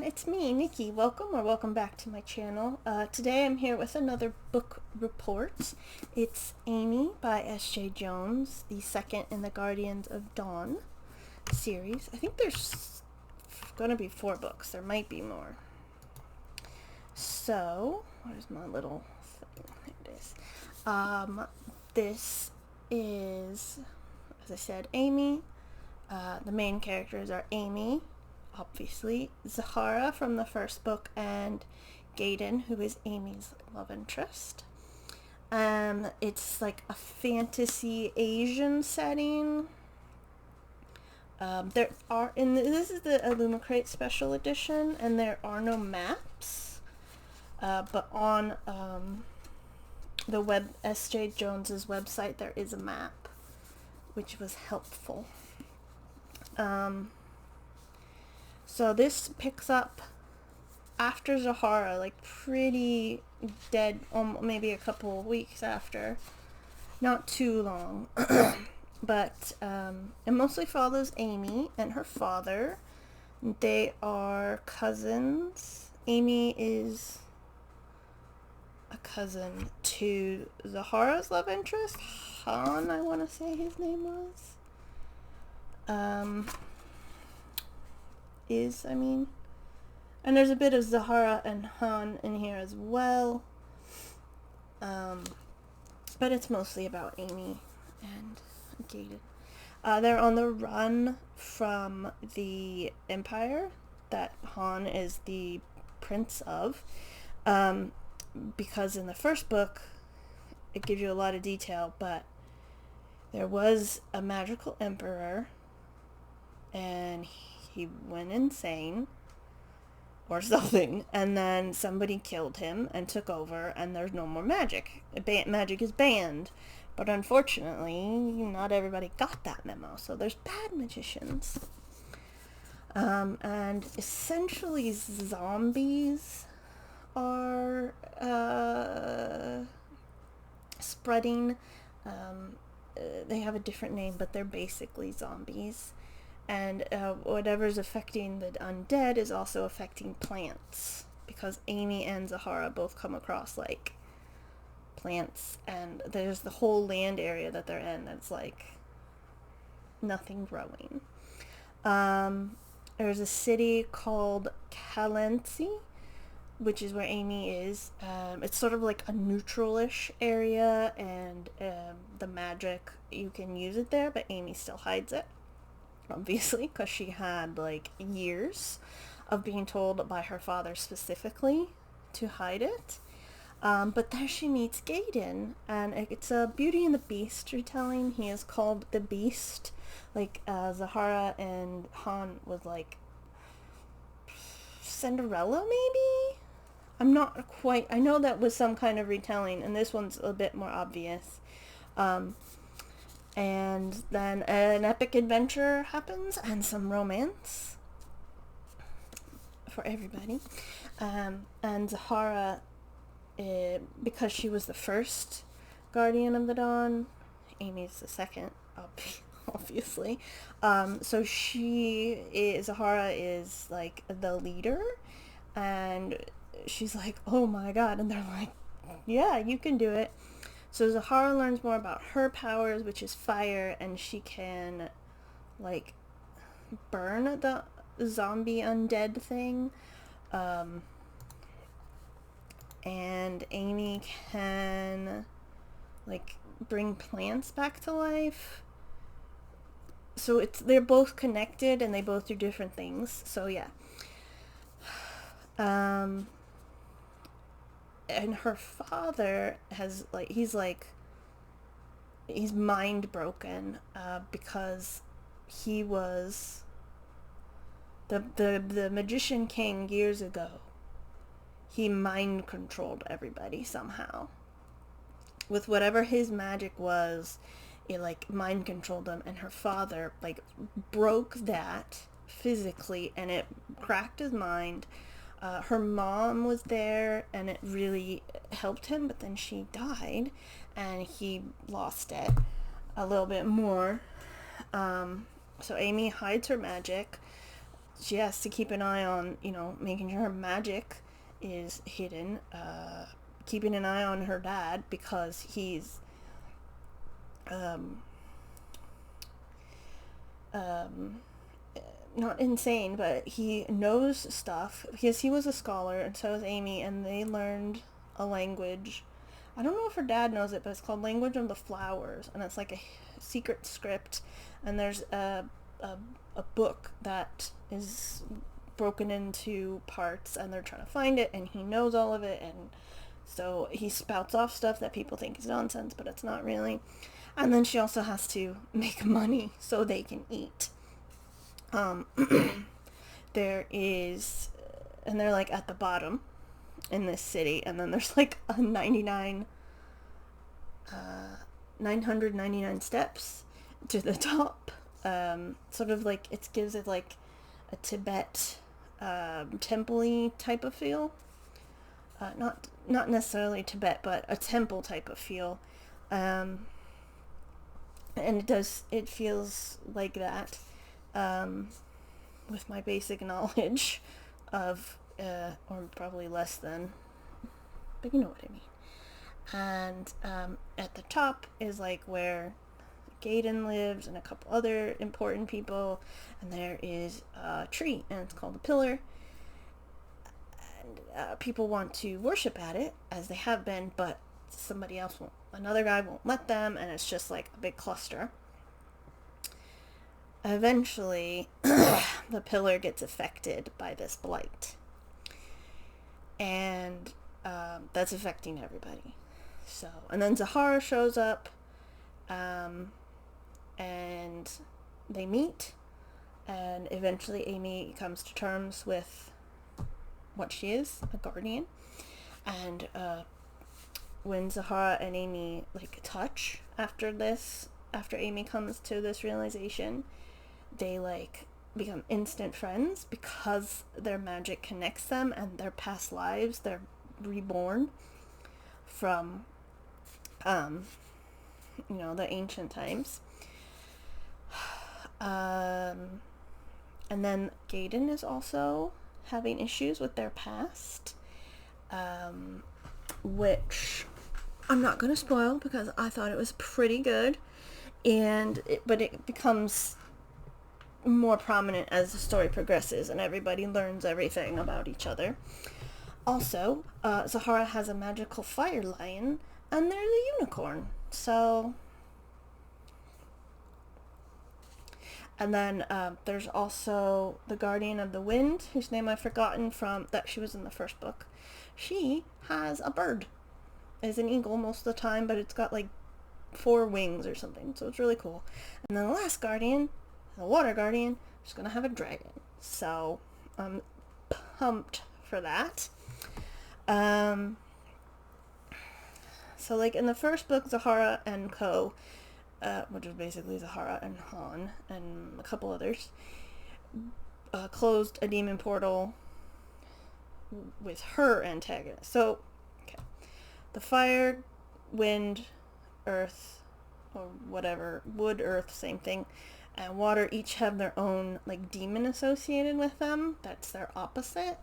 it's me, Nikki. Welcome back to my channel. Today I'm here with another book report. It's Amy by S.J. Jones, the second in the Guardians of Dawn series. I think there's gonna be 4 books. There might be more. So, where's my little thing? There it is. This is, as I said, Amy. The main characters are Amy, obviously, Zahara from the first book, and Gaiden, who is Amy's love interest. It's like a fantasy Asian setting. This is the Illumicrate special edition, and there are no maps. But on the S.J. Jones's website, there is a map, which was helpful. So this picks up after Zahara, like pretty dead, maybe a couple of weeks after. Not too long. But it mostly follows Amy and her father. They are cousins. Amy is a cousin to Zahara's love interest. Han, I want to say his name was. And there's a bit of Zahara and Han in here as well. But it's mostly about Amy and Gaiden. They're on the run from the Empire that Han is the prince of. Because in the first book, it gives you a lot of detail, but there was a magical emperor, and he went insane or something, and then somebody killed him and took over, and there's no more magic. Magic is banned, but unfortunately not everybody got that memo, so there's bad magicians. And essentially zombies are spreading. They have a different name, but they're basically zombies. And whatever's affecting the undead is also affecting plants, because Amy and Zahara both come across like plants, and there's the whole land area that they're in that's like nothing growing. There's a city called Calency, which is where Amy is. It's sort of like a neutral-ish area, and the magic, you can use it there, but Amy still hides it, obviously, because she had like years of being told by her father specifically to hide it. But there she meets Gaiden, and it's a Beauty and the Beast retelling. He is called the Beast, like Zahara and Han was like Cinderella, maybe? I'm not quite, I know that was some kind of retelling, and this one's a bit more obvious. And then an epic adventure happens, and some romance for everybody. And Zahara, because she was the first Guardian of the Dawn, Amy's the second, obviously. So Zahara is like the leader, and she's like, oh my god, and they're like, yeah, you can do it. So Zahara learns more about her powers, which is fire, and she can like burn the zombie undead thing. And Amy can like bring plants back to life. So they're both connected, and they both do different things. So yeah. And her father has he's mind broken, because he was the magician king years ago. He mind controlled everybody somehow with whatever his magic was. It like mind controlled them, and her father like broke that physically, and it cracked his mind. Her mom was there, and it really helped him, but then she died, and he lost it a little bit more. So Amy hides her magic. she has to keep an eye on, making sure her magic is hidden, keeping an eye on her dad because he's um, um, not insane, but he knows stuff because he was a scholar and so is Amy, and they learned a language. I don't know if her dad knows it, but it's called Language of the Flowers, and it's like a secret script, and there's a book that is broken into parts, and they're trying to find it, and he knows all of it, and so he spouts off stuff that people think is nonsense, but it's not really. And then she also has to make money so they can eat. Um, there is, and they're like at the bottom in this city, and then there's like a 999 steps to the top. Sort of like, it gives it like a Tibet temple-y type of feel. Not necessarily Tibet, but a temple type of feel. And it feels like that, with my basic knowledge of, or probably less than, but you know what I mean. And at the top is like where Gaiden lives and a couple other important people, and there is a tree, and it's called a pillar. And people want to worship at it, as they have been, but another guy won't let them, and it's just like a big cluster. Eventually, the pillar gets affected by this blight, and that's affecting everybody. So, and then Zahara shows up, and they meet, and eventually Amy comes to terms with what she is, a guardian. And when Zahara and Amy like touch after Amy comes to this realization, they like become instant friends because their magic connects them, and their past lives, they're reborn from the ancient times. And then Gaiden is also having issues with their past, which I'm not going to spoil because I thought it was pretty good, but it becomes more prominent as the story progresses and everybody learns everything about each other. Also, Zahara has a magical fire lion, and there's a unicorn. So, and then there's also the Guardian of the Wind, whose name I've forgotten from that she was in the first book. She has a bird. It's an eagle most of the time, but it's got like 4 wings or something, so it's really cool. And then the last Guardian, the Water Guardian, is gonna have a dragon. So I'm pumped for that. So like in the first book, Zahara and Co., which is basically Zahara and Han and a couple others, closed a demon portal with her antagonist. So, okay. The fire, wind, earth, or whatever, wood, earth, same thing, and water each have their own like demon associated with them. That's their opposite.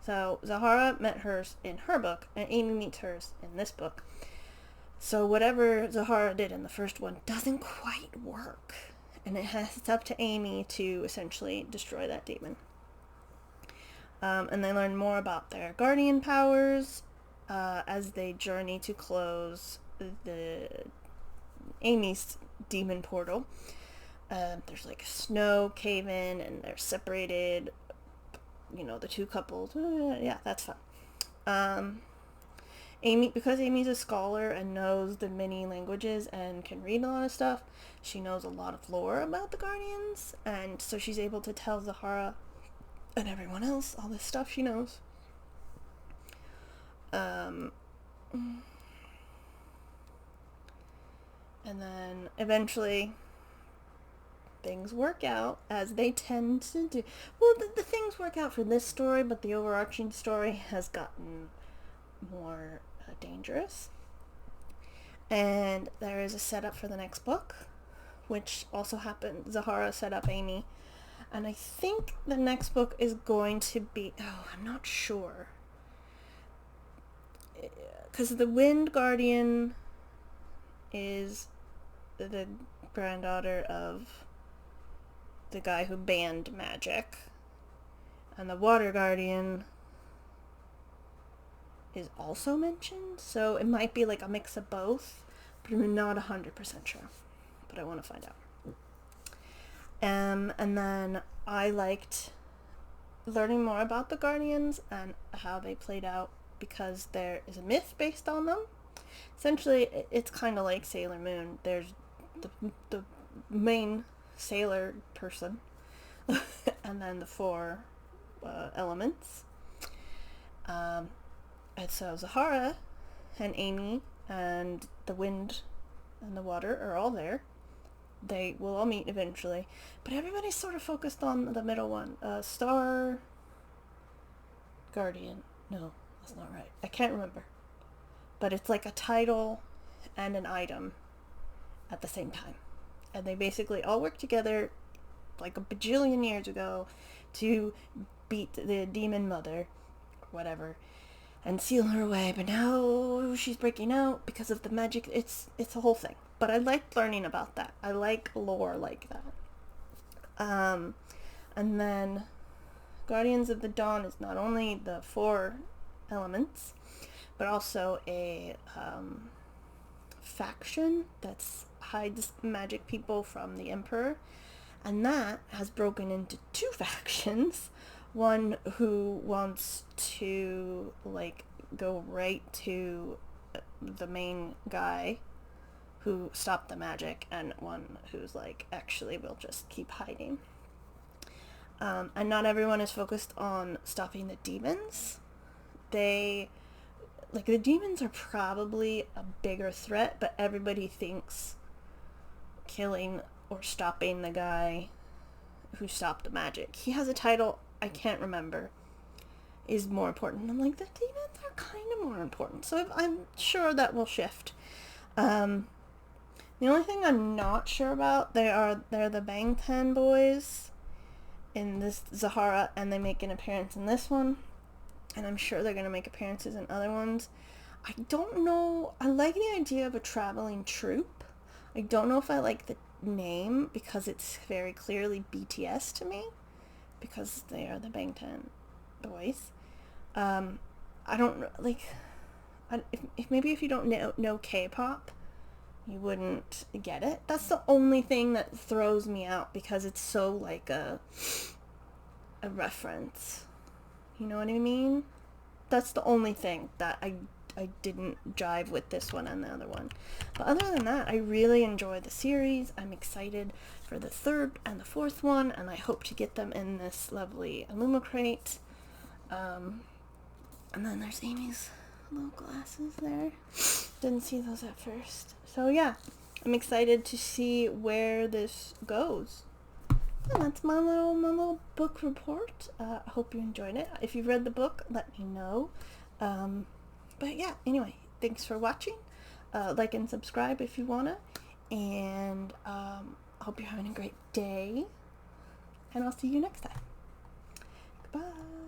So Zahara met hers in her book, and Amy meets hers in this book. So whatever Zahara did in the first one doesn't quite work, and it's up to Amy to essentially destroy that demon. And they learn more about their guardian powers as they journey to close Amy's demon portal. There's like a snow cave-in, and they're separated. The two couples. Yeah, that's fun. Because Amy's a scholar and knows the many languages and can read a lot of stuff, she knows a lot of lore about the Guardians, and so she's able to tell Zahara and everyone else all this stuff she knows. And then eventually things work out, as they tend to do. Well, the things work out for this story, but the overarching story has gotten more dangerous. And there is a setup for the next book, which also happened. Zahara set up Amy And I think the next book is going to be, I'm not sure. Because the Wind Guardian is the granddaughter of the guy who banned magic. And the Water Guardian is also mentioned. So it might be like a mix of both. But I'm not 100% sure. But I want to find out. And then I liked learning more about the Guardians and how they played out, because there is a myth based on them. Essentially, it's kind of like Sailor Moon. There's the main sailor person, and then the 4 elements. And so Zahara and Amy and the wind and the water are all there. They will all meet eventually, but everybody's sort of focused on the middle one. Star Guardian. No, that's not right. I can't remember. But it's like a title and an item at the same time. And they basically all work together like a bajillion years ago to beat the demon mother, or whatever, and seal her away. But now she's breaking out because of the magic. It's a whole thing. But I liked learning about that. I like lore like that. And then Guardians of the Dawn is not only the 4 elements, but also a faction that hides magic people from the Emperor. And that has broken into 2 factions. One who wants to, like, go right to the main guy who stopped the magic, and one who's like, actually, we'll just keep hiding. And not everyone is focused on stopping the demons. The demons are probably a bigger threat, but everybody thinks killing or stopping the guy who stopped the magic, he has a title I can't remember, is more important. I'm like, the demons are kind of more important. So I'm sure that will shift. The only thing I'm not sure about, they're the Bangtan boys in this Zahara, and they make an appearance in this one, and I'm sure they're going to make appearances in other ones. I don't know. I like the idea of a traveling troupe. I don't know if I like the name, because it's very clearly BTS to me, because they are the Bangtan boys. I don't like. Maybe if you don't know K-pop, you wouldn't get it. That's the only thing that throws me out, because it's so like a reference. You know what I mean? That's the only thing that I didn't jive with this one and the other one. But other than that, I really enjoy the series. I'm excited for the 3rd and the 4th one, and I hope to get them in this lovely Illumicrate. And then there's Amy's little glasses there. Didn't see those at first. So yeah, I'm excited to see where this goes. And that's my little book report. I hope you enjoyed it. If you've read the book, let me know. But yeah, anyway, thanks for watching. Like and subscribe if you wanna. And I hope you're having a great day. And I'll see you next time. Goodbye.